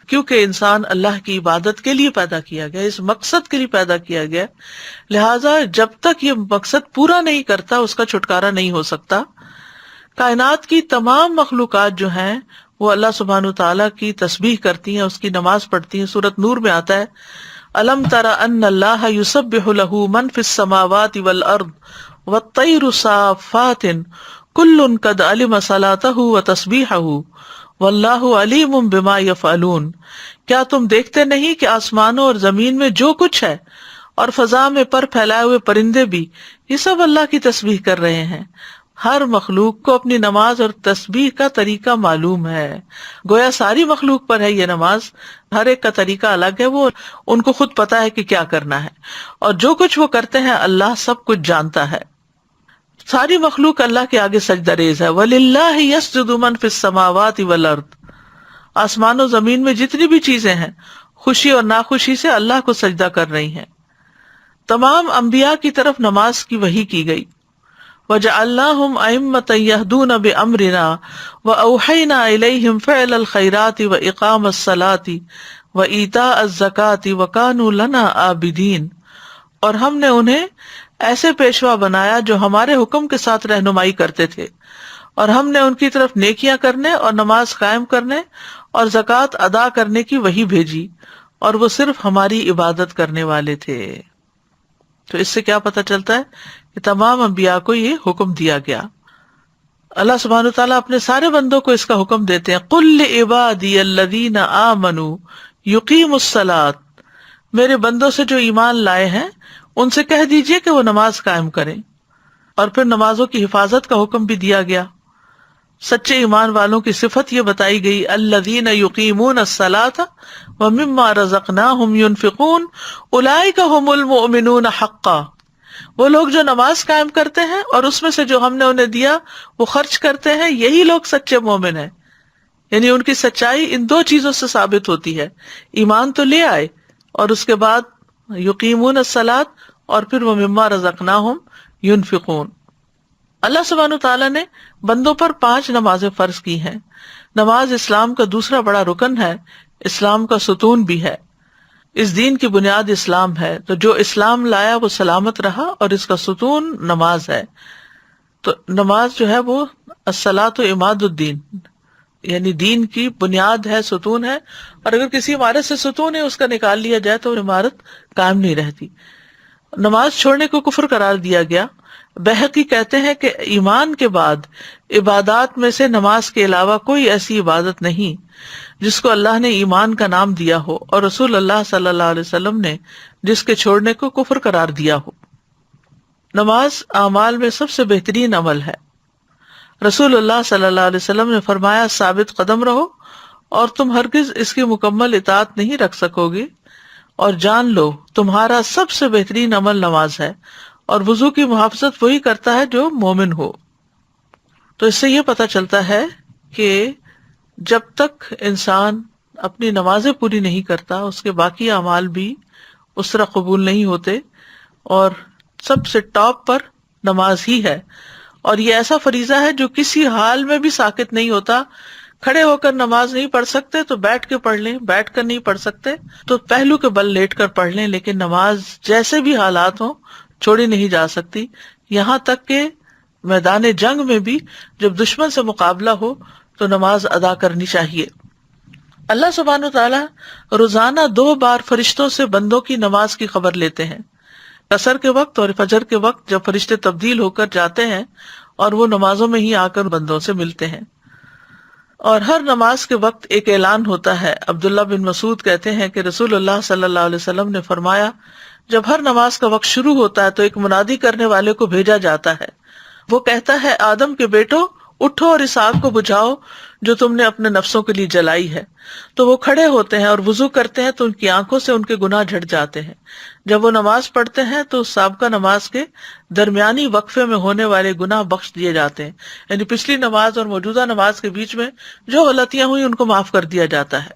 کیونکہ انسان اللہ کی عبادت کے لیے پیدا کیا گیا، اس مقصد کے لیے پیدا کیا گیا، لہذا جب تک یہ مقصد پورا نہیں کرتا اس کا چھٹکارا نہیں ہو سکتا۔ کائنات کی تمام مخلوقات جو ہیں وہ اللہ سبحانہ تعالیٰ کی تسبیح کرتی ہیں، اس کی نماز پڑھتی ہیں۔ سورۃ نور میں آتا ہے الم تر ان اللہ یسبح لہ من فی السماوات والارض والطیر صافات کل قد علم صلاتہ وتسبیحہ واللہ علیم بما یفعلون، کیا تم دیکھتے نہیں کہ آسمانوں اور زمین میں جو کچھ ہے اور فضا میں پر پھیلائے ہوئے پرندے بھی، یہ سب اللہ کی تسبیح کر رہے ہیں۔ ہر مخلوق کو اپنی نماز اور تسبیح کا طریقہ معلوم ہے، گویا ساری مخلوق پر ہے یہ نماز، ہر ایک کا طریقہ الگ ہے، وہ ان کو خود پتا ہے کہ کیا کرنا ہے، اور جو کچھ وہ کرتے ہیں اللہ سب کچھ جانتا ہے۔ ساری مخلوق اللہ کے آگے سجدہ ریز ہے۔ وَلِلَّهِ يَسْجُدُ مَن فِي السَّمَاوَاتِ وَالْأَرْضِ، آسمان و زمین میں جتنی بھی چیزیں ہیں خوشی اور ناخوشی سے اللہ کو سجدہ کر رہی ہیں۔ تمام انبیاء کی طرف نماز کی وحی کی گئی۔ وَجَعَلْنَاهُمْ أَئِمَّةً يَهْدُونَ بِأَمْرِنَا وَأَوْحَيْنَا إِلَيْهِمْ فِعْلَ الْخَيْرَاتِ وَإِقَامَ الصَّلَاةِ وَإِيتَاءَ الزَّكَاةِ وَكَانُوا لَنَا عَابِدِينَ، اور ہم نے انہیں ایسے پیشوا بنایا جو ہمارے حکم کے ساتھ رہنمائی کرتے تھے، اور ہم نے ان کی طرف نیکیاں کرنے اور نماز قائم کرنے اور زکوٰۃ ادا کرنے کی وحی بھیجی، اور وہ صرف ہماری عبادت کرنے والے تھے۔ تو اس سے کیا پتہ چلتا ہے کہ تمام انبیاء کو یہ حکم دیا گیا۔ اللہ سبحانہ وتعالیٰ اپنے سارے بندوں کو اس کا حکم دیتے ہیں قُلْ لِعِبَادِيَ الَّذِينَ آمَنُوا يُقِيمُوا الصَّلَاةَ، میرے بندوں سے جو ایمان لائے ہیں ان سے کہہ دیجئے کہ وہ نماز قائم کریں، اور پھر نمازوں کی حفاظت کا حکم بھی دیا گیا۔ سچے ایمان والوں کی صفت یہ بتائی گئی، الذین یقیمون الصلاۃ ومما رزقناہم ینفقون اولئک ھم المؤمنون حقا، وہ لوگ جو نماز قائم کرتے ہیں اور اس میں سے جو ہم نے انہیں دیا وہ خرچ کرتے ہیں، یہی لوگ سچے مومن ہیں۔ یعنی ان کی سچائی ان دو چیزوں سے ثابت ہوتی ہے، ایمان تو لے آئے اور اس کے بعد یقیمون الصلاۃ اور پھر ومما رزقناہم ینفقون۔ اللہ سبحانہ تعالیٰ نے بندوں پر 5 نمازیں فرض کی ہیں۔ نماز اسلام کا دوسرا بڑا رکن ہے، اسلام کا ستون بھی ہے۔ اس دین کی بنیاد اسلام ہے، تو جو اسلام لایا وہ سلامت رہا، اور اس کا ستون نماز ہے۔ تو نماز جو ہے وہ الصلاۃ عماد الدین، یعنی دین کی بنیاد ہے، ستون ہے، اور اگر کسی عمارت سے ستون ہے اس کا نکال لیا جائے تو عمارت قائم نہیں رہتی۔ نماز چھوڑنے کو کفر قرار دیا گیا۔ بہقی کہتے ہیں کہ ایمان کے بعد عبادات میں سے نماز کے علاوہ کوئی ایسی عبادت نہیں جس کو اللہ نے ایمان کا نام دیا ہو، اور رسول اللہ صلی اللہ علیہ وسلم نے جس کے چھوڑنے کو کفر قرار دیا ہو۔ نماز اعمال میں سب سے بہترین عمل ہے۔ رسول اللہ صلی اللہ علیہ وسلم نے فرمایا، ثابت قدم رہو اور تم ہرگز اس کی مکمل اطاعت نہیں رکھ سکو گے، اور جان لو تمہارا سب سے بہترین عمل نماز ہے، اور وضو کی محافظت وہی کرتا ہے جو مومن ہو۔ تو اس سے یہ پتہ چلتا ہے کہ جب تک انسان اپنی نمازیں پوری نہیں کرتا اس کے باقی اعمال بھی اس طرح قبول نہیں ہوتے، اور سب سے ٹاپ پر نماز ہی ہے۔ اور یہ ایسا فریضہ ہے جو کسی حال میں بھی ساقط نہیں ہوتا۔ کھڑے ہو کر نماز نہیں پڑھ سکتے تو بیٹھ کے پڑھ لیں، بیٹھ کر نہیں پڑھ سکتے تو پہلو کے بل لیٹ کر پڑھ لیں، لیکن نماز جیسے بھی حالات ہوں چھوڑی نہیں جا سکتی، یہاں تک کہ میدان جنگ میں بھی جب دشمن سے مقابلہ ہو تو نماز ادا کرنی چاہیے۔ اللہ سبحانہ وتعالیٰ روزانہ 2 بار فرشتوں سے بندوں کی نماز کی خبر لیتے ہیں، عصر کے وقت اور فجر کے وقت، جب فرشتے تبدیل ہو کر جاتے ہیں اور وہ نمازوں میں ہی آ کر بندوں سے ملتے ہیں۔ اور ہر نماز کے وقت ایک اعلان ہوتا ہے۔ عبداللہ بن مسعود کہتے ہیں کہ رسول اللہ صلی اللہ علیہ وسلم نے فرمایا، جب ہر نماز کا وقت شروع ہوتا ہے تو ایک منادی کرنے والے کو بھیجا جاتا ہے، وہ کہتا ہے، آدم کے بیٹو اٹھو اور اس آگ کو بجھاؤ جو تم نے اپنے نفسوں کے لیے جلائی ہے۔ تو وہ کھڑے ہوتے ہیں اور وضو کرتے ہیں تو ان کی آنکھوں سے ان کے گناہ جھڑ جاتے ہیں۔ جب وہ نماز پڑھتے ہیں تو سابقہ نماز کے درمیانی وقفے میں ہونے والے گناہ بخش دیے جاتے ہیں، یعنی پچھلی نماز اور موجودہ نماز کے بیچ میں جو غلطیاں ہوئی ان کو معاف کر دیا جاتا ہے۔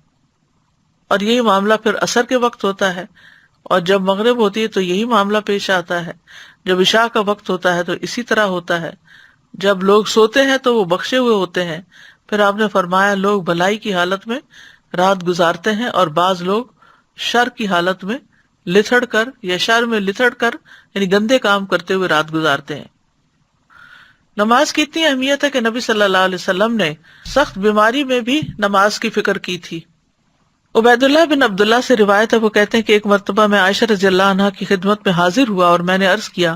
اور یہی معاملہ پھر عصر کے وقت ہوتا ہے، اور جب مغرب ہوتی ہے تو یہی معاملہ پیش آتا ہے، جب عشاء کا وقت ہوتا ہے تو اسی طرح ہوتا ہے، جب لوگ سوتے ہیں تو وہ بخشے ہوئے ہوتے ہیں۔ پھر آپ نے فرمایا، لوگ بھلائی کی حالت میں رات گزارتے ہیں اور بعض لوگ شر کی حالت میں لتھڑ کر یا شر میں لتھڑ کر یعنی گندے کام کرتے ہوئے رات گزارتے ہیں۔ نماز کی اتنی اہمیت ہے کہ نبی صلی اللہ علیہ وسلم نے سخت بیماری میں بھی نماز کی فکر کی تھی۔ عبید اللہ بن عبداللہ سے روایت ہے، وہ کہتے ہیں کہ ایک مرتبہ میں عائشہ رضی اللہ عنہا کی خدمت میں حاضر ہوا اور میں نے عرض کیا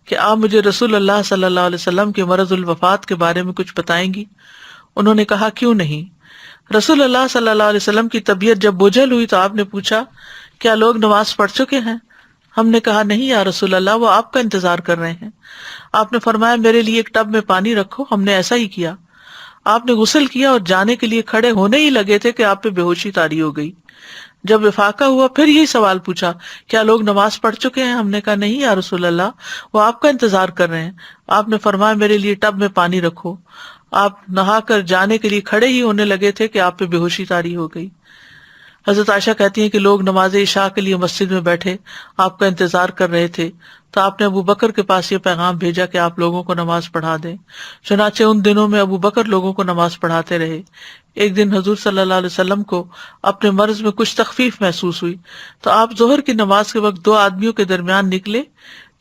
کہ آپ مجھے رسول اللہ صلی اللہ علیہ وسلم کے مرض الوفات کے بارے میں کچھ بتائیں گی؟ انہوں نے کہا، کیوں نہیں۔ رسول اللہ صلی اللہ علیہ وسلم کی طبیعت جب بجھل ہوئی تو آپ نے پوچھا، کیا لوگ نماز پڑھ چکے ہیں؟ ہم نے کہا، نہیں یا رسول اللہ، وہ آپ کا انتظار کر رہے ہیں۔ آپ نے فرمایا، میرے لیے ایک ٹب میں پانی رکھو۔ ہم نے ایسا ہی کیا۔ آپ نے غسل کیا اور جانے کے لیے کھڑے ہونے ہی لگے تھے کہ آپ پہ بے ہوشی طاری ہو گئی۔ جب افاقہ ہوا پھر یہی سوال پوچھا، کیا لوگ نماز پڑھ چکے ہیں؟ ہم نے کہا، نہیں یا رسول اللہ، وہ آپ کا انتظار کر رہے ہیں۔ آپ نے فرمایا، میرے لیے ٹب میں پانی رکھو۔ آپ نہا کر جانے کے لیے کھڑے ہی ہونے لگے تھے کہ آپ پہ بے ہوشی طاری ہو گئی۔ حضرت عائشہ کہتی ہیں کہ لوگ نماز عشاء کے لیے مسجد میں بیٹھے آپ کا انتظار کر رہے تھے، تو آپ نے ابو بکر کے پاس یہ پیغام بھیجا کہ آپ لوگوں کو نماز پڑھا دیں۔ چنانچہ ان دنوں میں ابو بکر لوگوں کو نماز پڑھاتے رہے۔ ایک دن حضور صلی اللہ علیہ وسلم کو اپنے مرض میں کچھ تخفیف محسوس ہوئی تو آپ ظہر کی نماز کے وقت 2 آدمیوں کے درمیان نکلے،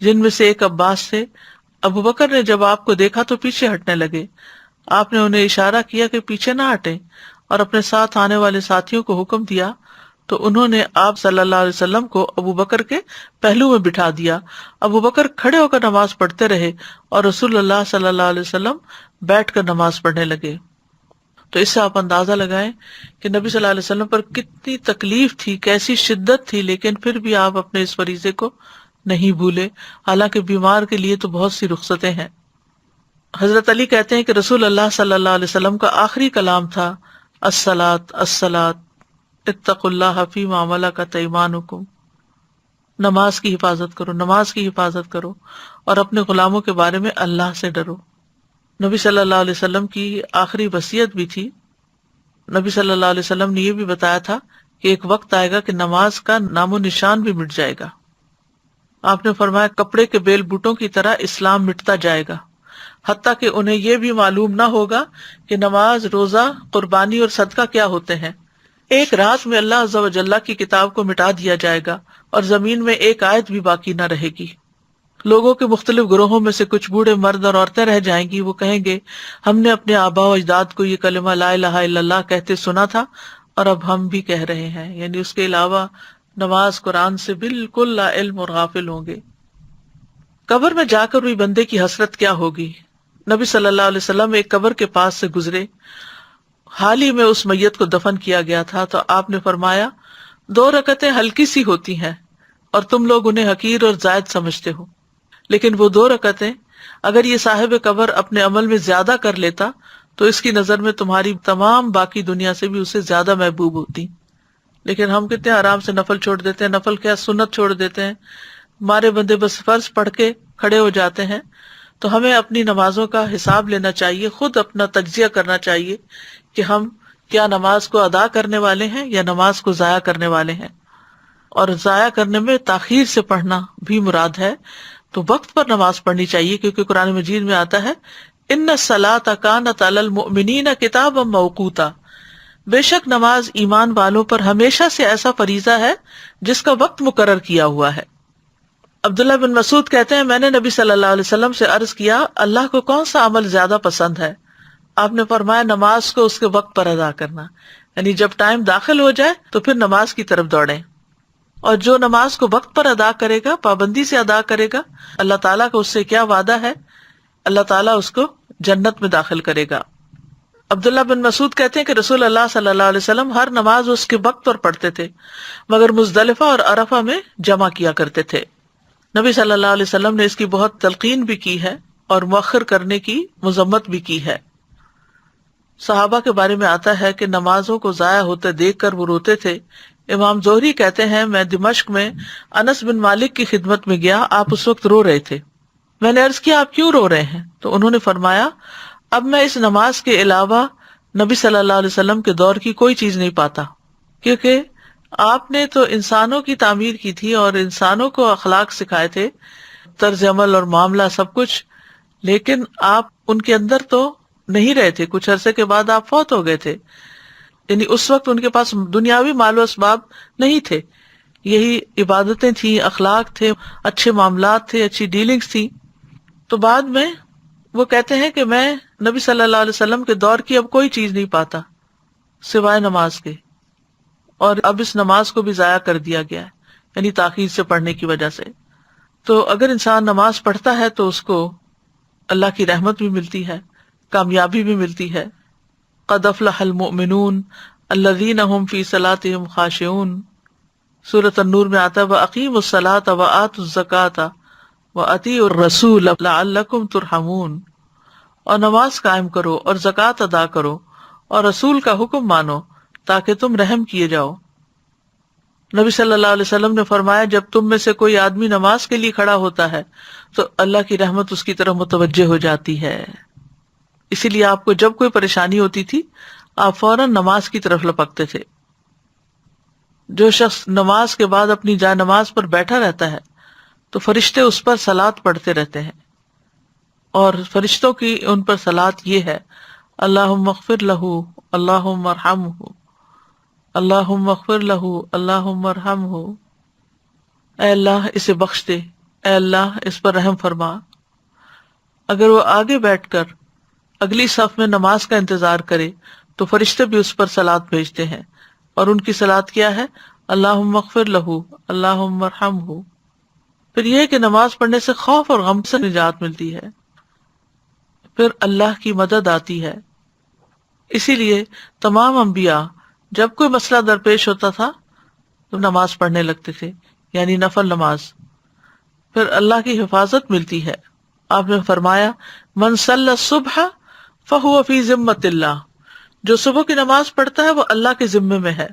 جن میں سے ایک عباس تھے۔ ابو بکر نے جب آپ کو دیکھا تو پیچھے ہٹنے لگے۔ آپ نے انہیں اشارہ کیا کہ پیچھے نہ ہٹیں، اور اپنے ساتھ آنے والے ساتھیوں کو حکم دیا تو انہوں نے آپ صلی اللہ علیہ وسلم کو ابو بکر کے پہلو میں بٹھا دیا۔ ابو بکر کھڑے ہو کر نماز پڑھتے رہے اور رسول اللہ صلی اللہ علیہ وسلم بیٹھ کر نماز پڑھنے لگے۔ تو اس سے آپ اندازہ لگائیں کہ نبی صلی اللہ علیہ وسلم پر کتنی تکلیف تھی، کیسی شدت تھی، لیکن پھر بھی آپ اپنے اس فریضے کو نہیں بھولے، حالانکہ بیمار کے لیے تو بہت سی رخصتیں ہیں۔ حضرت علی کہتے ہیں کہ رسول اللہ صلی اللہ علیہ وسلم کا آخری کلام تھا الصلاۃ الصلاۃ اتقوا اللہ فیما ملکت ایمانکم، نماز کی حفاظت کرو، نماز کی حفاظت کرو، اور اپنے غلاموں کے بارے میں اللہ سے ڈرو۔ نبی صلی اللہ علیہ وسلم کی آخری وصیت بھی تھی۔ نبی صلی اللہ علیہ وسلم نے یہ بھی بتایا تھا کہ ایک وقت آئے گا کہ نماز کا نام و نشان بھی مٹ جائے گا۔ آپ نے فرمایا کپڑے کے بیل بوٹوں کی طرح اسلام مٹتا جائے گا، حتیٰ کہ انہیں یہ بھی معلوم نہ ہوگا کہ نماز، روزہ، قربانی اور صدقہ کیا ہوتے ہیں۔ ایک رات میں اللہ عز و جل کی کتاب کو مٹا دیا جائے گا اور زمین میں ایک آیت بھی باقی نہ رہے گی۔ لوگوں کے مختلف گروہوں میں سے کچھ بوڑھے مرد اور عورتیں رہ جائیں گی، وہ کہیں گے ہم نے اپنے آباء و اجداد کو یہ کلمہ لا الہ الا اللہ کہتے سنا تھا اور اب ہم بھی کہہ رہے ہیں، یعنی اس کے علاوہ نماز، قرآن سے بالکل لا علم اور غافل ہوں گے۔ قبر میں جا کر بھی بندے کی حسرت کیا ہوگی۔ نبی صلی اللہ علیہ وسلم ایک قبر کے پاس سے گزرے، حال ہی میں اس میت کو دفن کیا گیا تھا، تو آپ نے فرمایا 2 رکعتیں ہلکی سی ہوتی ہیں اور تم لوگ انہیں حقیر اور زائد سمجھتے ہو، لیکن وہ 2 رکعتیں اگر یہ صاحب قبر اپنے عمل میں زیادہ کر لیتا تو اس کی نظر میں تمہاری تمام باقی دنیا سے بھی اسے زیادہ محبوب ہوتی۔ لیکن ہم کتنے آرام سے نفل چھوڑ دیتے ہیں، نفل کیا سنت چھوڑ دیتے ہیں، ہمارے بندے بس فرض پڑھ کے کھڑے ہو جاتے ہیں۔ تو ہمیں اپنی نمازوں کا حساب لینا چاہیے، خود اپنا تجزیہ کرنا چاہیے کہ ہم کیا نماز کو ادا کرنے والے ہیں یا نماز کو ضائع کرنے والے ہیں۔ اور ضائع کرنے میں تاخیر سے پڑھنا بھی مراد ہے، تو وقت پر نماز پڑھنی چاہیے، کیونکہ قرآن مجید میں آتا ہے ان الصلاۃ کانت علی المؤمنین کتابا موقوتا، بے شک نماز ایمان والوں پر ہمیشہ سے ایسا فریضہ ہے جس کا وقت مقرر کیا ہوا ہے۔ عبداللہ بن مسعود کہتے ہیں میں نے نبی صلی اللہ علیہ وسلم سے عرض کیا اللہ کو کون سا عمل زیادہ پسند ہے؟ آپ نے فرمایا نماز کو اس کے وقت پر ادا کرنا، یعنی جب ٹائم داخل ہو جائے تو پھر نماز کی طرف دوڑیں، اور جو نماز کو وقت پر ادا کرے گا، پابندی سے ادا کرے گا، اللہ تعالیٰ کا اس سے کیا وعدہ ہے، اللہ تعالیٰ اس کو جنت میں داخل کرے گا۔ عبداللہ بن مسعود کہتے ہیں کہ رسول اللہ صلی اللہ علیہ وسلم ہر نماز اس کے وقت پر پڑھتے تھے، مگر مزدلفہ اور عرفہ میں جمع کیا کرتے تھے۔ نبی صلی اللہ علیہ وسلم نے اس کی بہت تلقین بھی کی ہے اور مؤخر کرنے کی مذمت بھی کی ہے۔ صحابہ کے بارے میں آتا ہے کہ نمازوں کو ضائع ہوتے دیکھ کر وہ روتے تھے۔ امام زہری کہتے ہیں میں دمشق میں انس بن مالک کی خدمت میں گیا، آپ اس وقت رو رہے تھے۔ میں نے عرض کیا آپ کیوں رو رہے ہیں؟ تو انہوں نے فرمایا اب میں اس نماز کے علاوہ نبی صلی اللہ علیہ وسلم کے دور کی کوئی چیز نہیں پاتا، کیونکہ آپ نے تو انسانوں کی تعمیر کی تھی اور انسانوں کو اخلاق سکھائے تھے، طرز عمل اور معاملہ سب کچھ، لیکن آپ ان کے اندر تو نہیں رہے تھے، کچھ عرصے کے بعد آپ فوت ہو گئے تھے، یعنی اس وقت ان کے پاس دنیاوی مال و اسباب نہیں تھے، یہی عبادتیں تھیں، اخلاق تھے، اچھے معاملات تھے، اچھی ڈیلنگز تھی۔ تو بعد میں وہ کہتے ہیں کہ میں نبی صلی اللہ علیہ وسلم کے دور کی اب کوئی چیز نہیں پاتا سوائے نماز کے، اور اب اس نماز کو بھی ضائع کر دیا گیا ہے، یعنی تاخیر سے پڑھنے کی وجہ سے۔ تو اگر انسان نماز پڑھتا ہے تو اس کو اللہ کی رحمت بھی ملتی ہے، کامیابی بھی ملتی ہے۔ قد افلح المؤمنون الذین هم فی صلاتهم خاشعون، سورۃ النور میں آتا ہے وَأَقِیمُوا الصَّلَاةَ وَآتُوا الزَّکَاةَ وَأَطِیعُوا الرَّسُولَ لَعَلَّکُمْ تُرْحَمُونَ، اور نماز قائم کرو اور زکوٰۃ ادا کرو اور رسول کا حکم مانو تاکہ تم رحم کیے جاؤ۔ نبی صلی اللہ علیہ وسلم نے فرمایا جب تم میں سے کوئی آدمی نماز کے لیے کھڑا ہوتا ہے تو اللہ کی رحمت اس کی طرف متوجہ ہو جاتی ہے۔ اسی لیے آپ کو جب کوئی پریشانی ہوتی تھی آپ فوراً نماز کی طرف لپکتے تھے۔ جو شخص نماز کے بعد اپنی جائے نماز پر بیٹھا رہتا ہے تو فرشتے اس پر صلات پڑھتے رہتے ہیں، اور فرشتوں کی ان پر صلات یہ ہے اللہم اغفر لہ اللہم ارحمہ اللہم اغفر لہ اللہم ارحمہ، اے اللہ اسے بخش دے، اے اللہ اس پر رحم فرما۔ اگر وہ آگے بیٹھ کر اگلی صف میں نماز کا انتظار کرے تو فرشتے بھی اس پر صلات بھیجتے ہیں، اور ان کی صلات کیا ہے اللہم اغفر لہ اللہم ارحمہ۔ پھر یہ کہ نماز پڑھنے سے خوف اور غم سے نجات ملتی ہے، پھر اللہ کی مدد آتی ہے۔ اسی لیے تمام انبیاء جب کوئی مسئلہ درپیش ہوتا تھا تو نماز پڑھنے لگتے تھے، یعنی نفل نماز، پھر اللہ کی حفاظت ملتی ہے۔ آپ نے فرمایا من صلی الصبح فہو فی ذمۃ اللہ، جو صبح کی نماز پڑھتا ہے وہ اللہ کے ذمے میں ہے،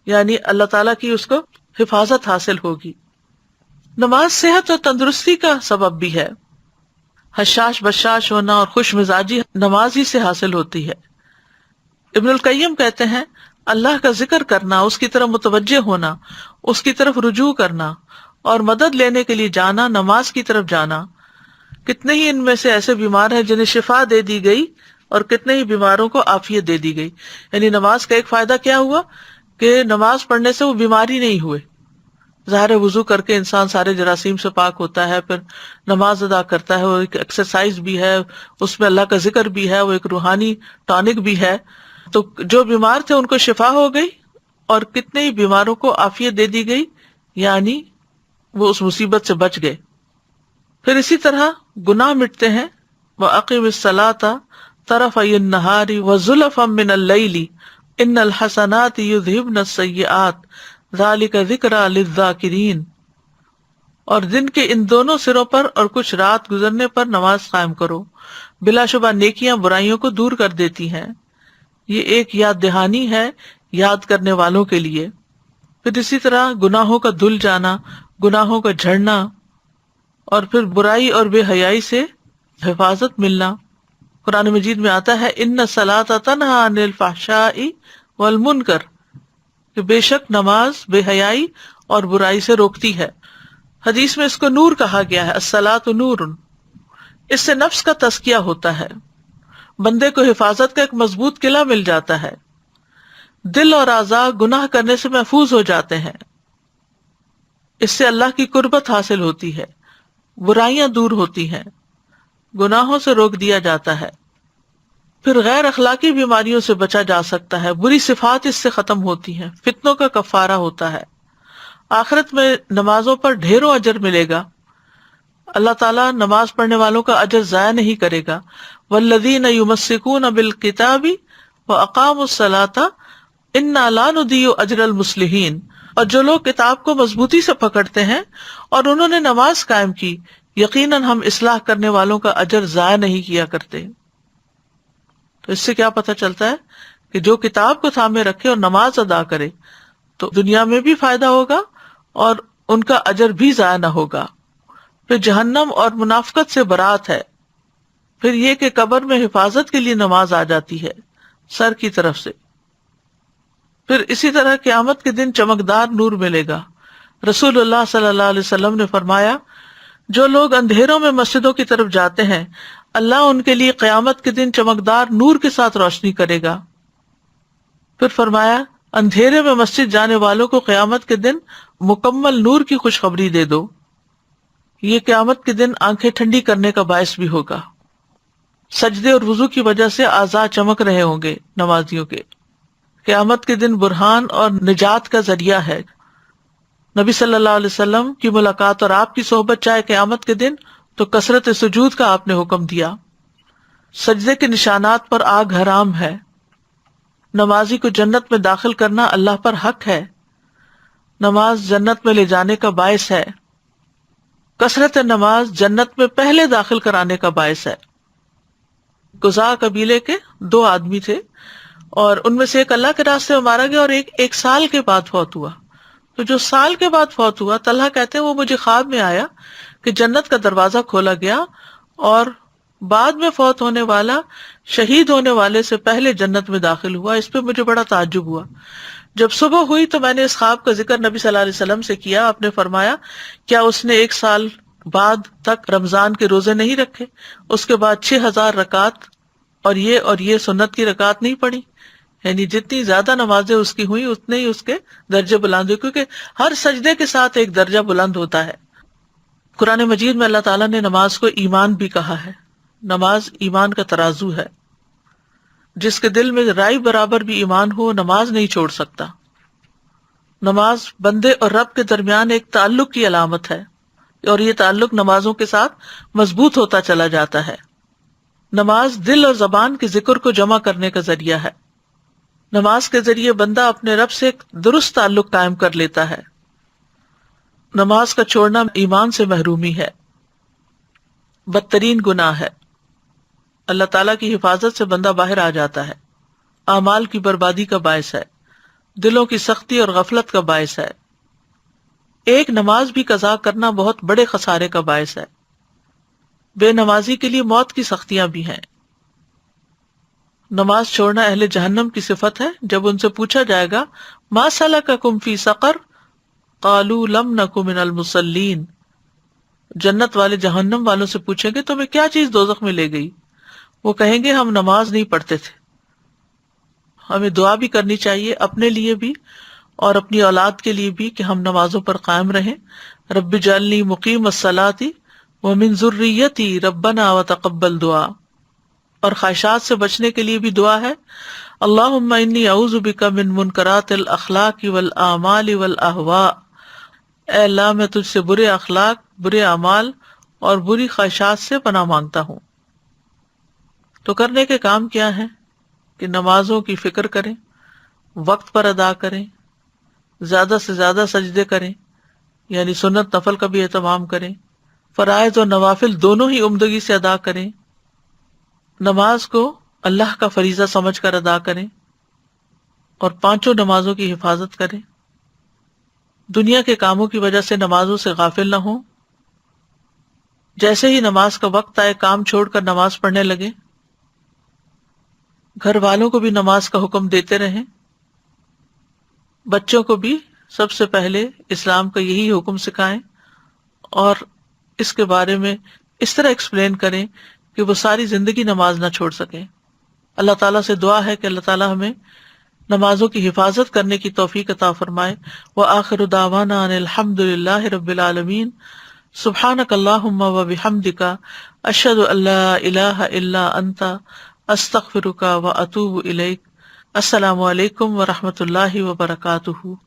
یعنی اللہ تعالیٰ کی اس کو حفاظت حاصل ہوگی۔ نماز صحت اور تندرستی کا سبب بھی ہے، حشاش بشاش ہونا اور خوش مزاجی نماز ہی سے حاصل ہوتی ہے۔ ابن القیم کہتے ہیں اللہ کا ذکر کرنا، اس کی طرف متوجہ ہونا، اس کی طرف رجوع کرنا اور مدد لینے کے لیے جانا، نماز کی طرف جانا۔ کتنے ہی ان میں سے ایسے بیمار ہیں جنہیں شفا دے دی گئی اور کتنے ہی بیماروں کو عافیت دے دی گئی۔ یعنی نماز کا ایک فائدہ کیا ہوا کہ نماز پڑھنے سے وہ بیماری نہیں ہوئے۔ ظاہر وضو کر کے انسان سارے جراثیم سے پاک ہوتا ہے، پھر نماز ادا کرتا ہے، وہ ایک ایکسرسائز بھی ہے، اس میں اللہ کا ذکر بھی ہے، وہ ایک روحانی ٹانک بھی ہے۔ تو جو بیمار تھے ان کو شفا ہو گئی اور کتنے ہی بیماروں کو عافیت دے دی گئی، یعنی وہ اس مصیبت سے بچ گئے۔ پھر اسی طرح گناہ مٹتے ہیں۔ وَأَقِمِ الصَّلَاةَ طَرَفَيِ النَّهَارِ وَزُلَفًا مِّنَ اللَّيْلِ إِنَّ الْحَسَنَاتِ يُذْهِبْنَ السَّيِّئَاتِ ذَلِكَ ذِكْرَىٰ لِلذَّاكِرِينَ، اور دن کے ان دونوں سروں پر اور کچھ رات گزرنے پر نماز قائم کرو، بلا شبہ نیکیاں برائیوں کو دور کر دیتی ہیں۔ یہ ایک یاد دہانی ہے یاد کرنے والوں کے لیے۔ پھر اسی طرح گناہوں کا دھل جانا، گناہوں کا جھڑنا، اور پھر برائی اور بے حیائی سے حفاظت ملنا۔ قرآن مجید میں آتا ہے ان الصلاۃ تنہی عن الفحشاء والمنکر، کہ بے شک نماز بے حیائی اور برائی سے روکتی ہے۔ حدیث میں اس کو نور کہا گیا ہے، الصلاۃ نور۔ اس سے نفس کا تزکیہ ہوتا ہے، بندے کو حفاظت کا ایک مضبوط قلعہ مل جاتا ہے، دل اور اعضاء گناہ کرنے سے محفوظ ہو جاتے ہیں، اس سے اللہ کی قربت حاصل ہوتی ہے، برائیاں دور ہوتی ہیں، گناہوں سے روک دیا جاتا ہے، پھر غیر اخلاقی بیماریوں سے بچا جا سکتا ہے، بری صفات اس سے ختم ہوتی ہیں، فتنوں کا کفارہ ہوتا ہے۔ آخرت میں نمازوں پر ڈھیروں اجر ملے گا، اللہ تعالیٰ نماز پڑھنے والوں کا اجر ضائع نہیں کرے گا۔ والذین یمسکون بالکتاب واقاموا الصلاۃ انا لا نضیع اجر المصلحین، اور جو لوگ کتاب کو مضبوطی سے پکڑتے ہیں اور انہوں نے نماز قائم کی، یقیناً ہم اصلاح کرنے والوں کا اجر ضائع نہیں کیا کرتے۔ تو اس سے کیا پتہ چلتا ہے کہ جو کتاب کو تھامے رکھے اور نماز ادا کرے تو دنیا میں بھی فائدہ ہوگا اور ان کا اجر بھی ضائع نہ ہوگا۔ پھر جہنم اور منافقت سے برات ہے۔ پھر یہ کہ قبر میں حفاظت کے لیے نماز آ جاتی ہے سر کی طرف سے۔ پھر اسی طرح قیامت کے دن چمکدار نور ملے گا۔ رسول اللہ صلی اللہ علیہ وسلم نے فرمایا جو لوگ اندھیروں میں مسجدوں کی طرف جاتے ہیں اللہ ان کے لیے قیامت کے دن چمکدار نور کے ساتھ روشنی کرے گا۔ پھر فرمایا اندھیرے میں مسجد جانے والوں کو قیامت کے دن مکمل نور کی خوشخبری دے دو۔ یہ قیامت کے دن آنکھیں ٹھنڈی کرنے کا باعث بھی ہوگا۔ سجدے اور وضو کی وجہ سے اعضاء چمک رہے ہوں گے نمازیوں کے۔ قیامت کے دن برہان اور نجات کا ذریعہ ہے۔ نبی صلی اللہ علیہ وسلم کی ملاقات اور آپ کی صحبت چاہے قیامت کے دن تو کثرت سجود کا آپ نے حکم دیا۔ سجدے کے نشانات پر آگ حرام ہے۔ نمازی کو جنت میں داخل کرنا اللہ پر حق ہے۔ نماز جنت میں لے جانے کا باعث ہے۔ کثرت نماز جنت میں پہلے داخل کرانے کا باعث ہے۔ قزاع قبیلے کے 2 آدمی تھے اور ان میں سے ایک اللہ کے راستے میں مارا گیا اور ایک سال کے بعد فوت ہوا۔ تو جو سال کے بعد فوت ہوا، طلحہ کہتے ہیں وہ مجھے خواب میں آیا کہ جنت کا دروازہ کھولا گیا اور بعد میں فوت ہونے والا شہید ہونے والے سے پہلے جنت میں داخل ہوا۔ اس پہ مجھے بڑا تعجب ہوا۔ جب صبح ہوئی تو میں نے اس خواب کا ذکر نبی صلی اللہ علیہ وسلم سے کیا۔ آپ نے فرمایا کیا اس نے 1 سال بعد تک رمضان کے روزے نہیں رکھے، اس کے بعد 6000 رکعت اور یہ سنت کی رکعت نہیں پڑھی؟ یعنی جتنی زیادہ نمازیں اس کی ہوئی اتنے ہی اس کے درجے بلند ہوئے، کیونکہ ہر سجدے کے ساتھ ایک درجہ بلند ہوتا ہے۔ قرآن مجید میں اللہ تعالیٰ نے نماز کو ایمان بھی کہا ہے۔ نماز ایمان کا ترازو ہے۔ جس کے دل میں رائی برابر بھی ایمان ہو نماز نہیں چھوڑ سکتا۔ نماز بندے اور رب کے درمیان ایک تعلق کی علامت ہے اور یہ تعلق نمازوں کے ساتھ مضبوط ہوتا چلا جاتا ہے۔ نماز دل اور زبان کے ذکر کو جمع کرنے کا ذریعہ ہے۔ نماز کے ذریعے بندہ اپنے رب سے ایک درست تعلق قائم کر لیتا ہے۔ نماز کا چھوڑنا ایمان سے محرومی ہے۔ بدترین گناہ ہے. اللہ تعالیٰ کی حفاظت سے بندہ باہر آ جاتا ہے. اعمال کی بربادی کا باعث ہے، دلوں کی سختی اور غفلت کا باعث ہے. ایک نماز بھی قضا کرنا بہت بڑے خسارے کا باعث ہے. بے نمازی کے لیے موت کی سختیاں بھی ہیں. نماز چھوڑنا اہل جہنم کی صفت ہے. جب ان سے پوچھا جائے گا ما سلککم فی سقر قالوا لم نک من المصلین، جنت والے جہنم والوں سے پوچھیں گے تمہیں کیا چیز دوزخ میں لے گئی، وہ کہیں گے ہم نماز نہیں پڑھتے تھے. ہمیں دعا بھی کرنی چاہیے اپنے لیے بھی اور اپنی اولاد کے لیے بھی کہ ہم نمازوں پر قائم رہیں. رب اجعلنی مقیم الصلاۃ ومن ذریتی ربنا وتقبل دعا. اور خواہشات سے بچنے کے لیے بھی دعا ہے، اللہم انی اعوذ بک من منکرات الاخلاق والاعمال والاہواء. اے اللہ میں تجھ سے برے اخلاق، برے اعمال اور بری خواہشات سے پناہ مانگتا ہوں. تو کرنے کے کام کیا ہیں کہ نمازوں کی فکر کریں، وقت پر ادا کریں، زیادہ سے زیادہ سجدے کریں، یعنی سنت نفل کا بھی اہتمام کریں، فرائض اور نوافل دونوں ہی عمدگی سے ادا کریں، نماز کو اللہ کا فریضہ سمجھ کر ادا کریں اور 5 نمازوں کی حفاظت کریں. دنیا کے کاموں کی وجہ سے نمازوں سے غافل نہ ہوں. جیسے ہی نماز کا وقت آئے کام چھوڑ کر نماز پڑھنے لگیں. گھر والوں کو بھی نماز کا حکم دیتے رہیں. بچوں کو بھی سب سے پہلے اسلام کا یہی حکم سکھائیں اور اس کے بارے میں اس طرح ایکسپلین کریں کہ وہ ساری زندگی نماز نہ چھوڑ سکیں. اللہ تعالیٰ سے دعا ہے کہ اللہ تعالیٰ ہمیں نمازوں کی حفاظت کرنے کی توفیق عطا فرمائے. وآخر دعوانا ان الحمد للہ رب العالمین. سبحانک اللہم وبحمدک اشہد ان لا الہ الا انت استغفرک واتوب الیک. السلام علیکم ورحمۃ اللہ وبرکاتہ.